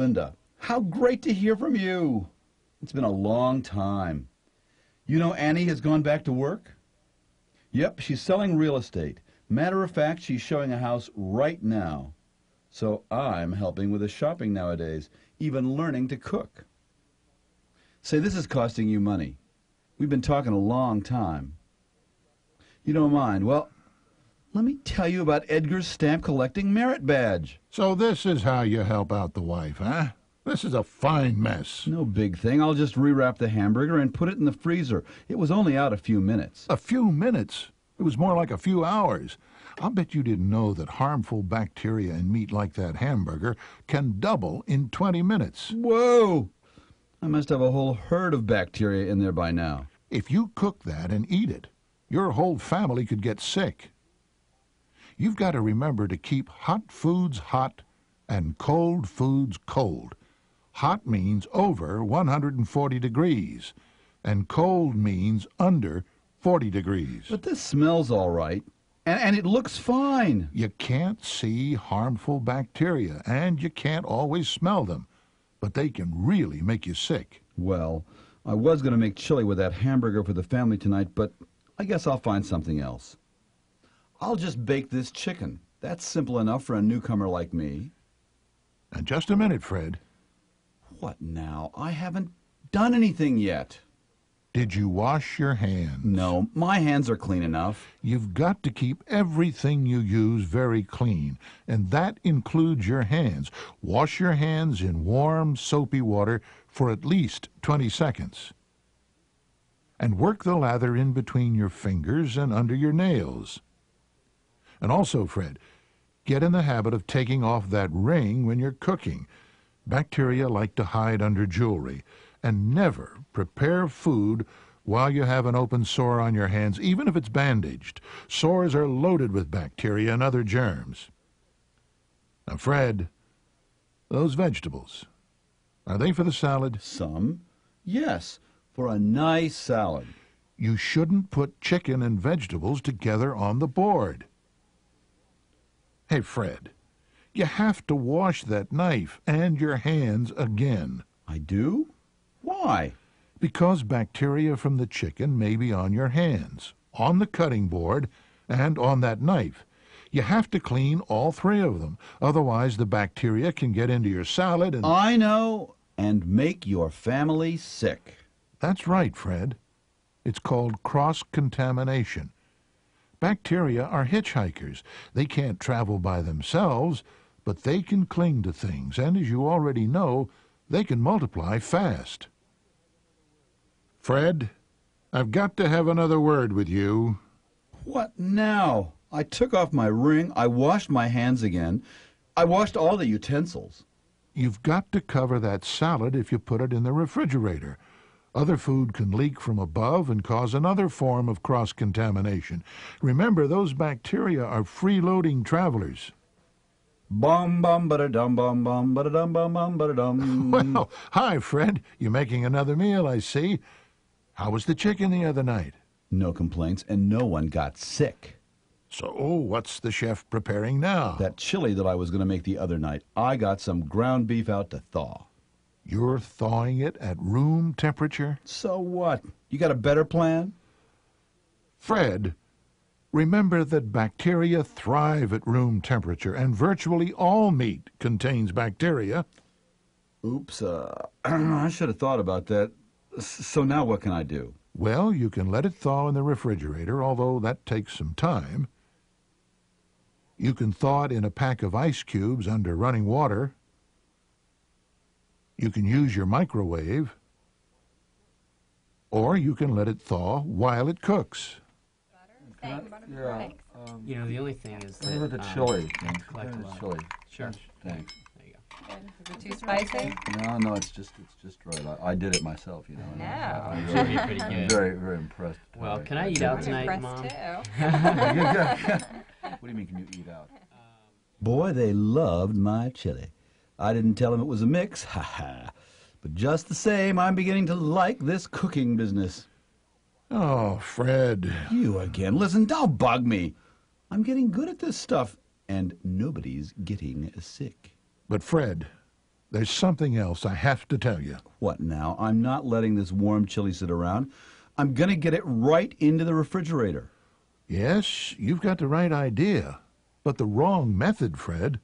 Linda. How great to hear from you. It's been a long time. You know Annie has gone back to work? Yep, she's selling real estate. Matter of fact, she's showing a house right now. So I'm helping with the shopping nowadays, even learning to cook. Say, this is costing you money. We've been talking a long time. You don't mind? Well, let me tell you about Edgar's stamp collecting merit badge. So this is how you help out the wife, huh? This is a fine mess. No big thing. I'll just rewrap the hamburger and put it in the freezer. It was only out a few minutes. A few minutes? It was more like a few hours. I'll bet you didn't know that harmful bacteria in meat like that hamburger can double in 20 minutes. Whoa! I must have a whole herd of bacteria in there by now. If you cook that and eat it, your whole family could get sick. You've got to remember to keep hot foods hot and cold foods cold. Hot means over 140 degrees, and cold means under 40 degrees. But this smells all right, and it looks fine. You can't see harmful bacteria, and you can't always smell them, but they can really make you sick. Well, I was going to make chili with that hamburger for the family tonight, but I guess I'll find something else. I'll just bake this chicken. That's simple enough for a newcomer like me. And just a minute, Fred. What now? I haven't done anything yet. Did you wash your hands? No, my hands are clean enough. You've got to keep everything you use very clean, and that includes your hands. Wash your hands in warm, soapy water for at least 20 seconds. And work the lather in between your fingers and under your nails. And also, Fred, get in the habit of taking off that ring when you're cooking. Bacteria like to hide under jewelry. And never prepare food while you have an open sore on your hands, even if it's bandaged. Sores are loaded with bacteria and other germs. Now, Fred, those vegetables, are they for the salad? Some, yes, for a nice salad. You shouldn't put chicken and vegetables together on the board. Hey, Fred, you have to wash that knife and your hands again. I do? Why? Because bacteria from the chicken may be on your hands, on the cutting board, and on that knife. You have to clean all three of them. Otherwise, the bacteria can get into your salad and... I know, and make your family sick. That's right, Fred. It's called cross-contamination. Bacteria are hitchhikers. They can't travel by themselves, but they can cling to things, and as you already know, they can multiply fast. Fred, I've got to have another word with you. What now? I took off my ring, I washed my hands again, I washed all the utensils. You've got to cover that salad if you put it in the refrigerator. Other food can leak from above and cause another form of cross-contamination. Remember, those bacteria are freeloading travelers. Bum bum ba-da-dum bum bum ba-da-dum bum bum ba-da-dum. Well, hi, Fred. You're making another meal, I see. How was the chicken the other night? No complaints, and no one got sick. So, what's the chef preparing now? That chili that I was going to make the other night, I got some ground beef out to thaw. You're thawing it at room temperature? So what? You got a better plan? Fred, remember that bacteria thrive at room temperature, and virtually all meat contains bacteria. Oops, I should have thought about that. So now what can I do? Well, you can let it thaw in the refrigerator, although that takes some time. You can thaw it in a pack of ice cubes under running water. You can use your microwave, or you can let it thaw while it cooks. Yeah, You know, the only thing is that... with the chili. collect a lot. Chili. Sure. Thanks. There you go. Is it too spicy? No, it's just right. I did it myself, you know. No. I'm Should be pretty I'm good. very, very impressed. Well, can I eat out tonight, Impressed Mom? too. What do you mean, can you eat out? Boy, they loved my chili. I didn't tell them it was a mix, ha ha. But just the same, I'm beginning to like this cooking business. Oh, Fred. You again. Listen, don't bug me. I'm getting good at this stuff, and nobody's getting sick. But Fred, There's something else I have to tell you. What now? I'm not letting this warm chili sit around. I'm going to get it right into the refrigerator. Yes, you've got the right idea, but the wrong method, Fred.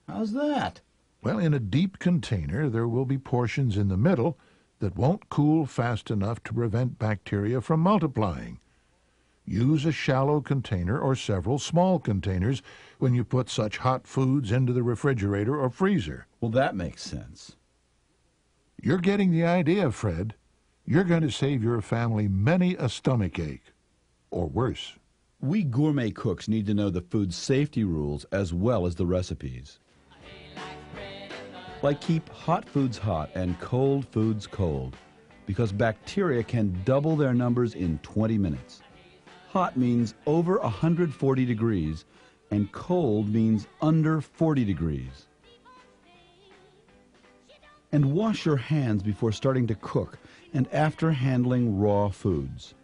How's that? Well, in a deep container, there will be portions in the middle that won't cool fast enough to prevent bacteria from multiplying. Use a shallow container or several small containers when you put such hot foods into the refrigerator or freezer. Well, that makes sense. You're getting the idea, Fred. You're going to save your family many a stomach ache, or worse. We gourmet cooks need to know the food safety rules as well as the recipes. Like keep hot foods hot and cold foods cold, because bacteria can double their numbers in 20 minutes. Hot means over 140 degrees, and cold means under 40 degrees. And wash your hands before starting to cook and after handling raw foods.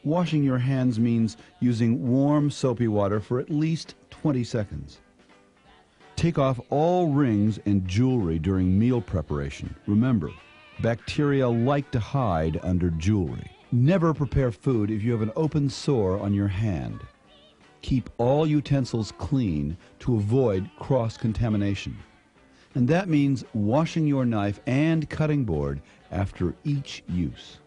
Washing your hands means using warm soapy water for at least 20 seconds. Take off all rings and jewelry during meal preparation. Remember, bacteria like to hide under jewelry. Never prepare food if you have an open sore on your hand. Keep all utensils clean to avoid cross-contamination. And that means washing your knife and cutting board after each use.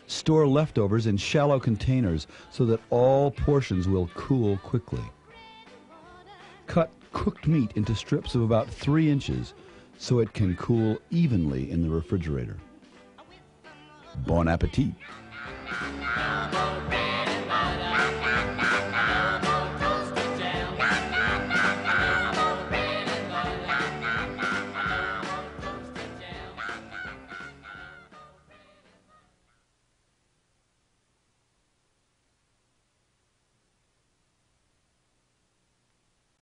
Store leftovers in shallow containers so that all portions will cool quickly. Cut cooked meat into strips of about 3 inches so it can cool evenly in the refrigerator. Bon appetit!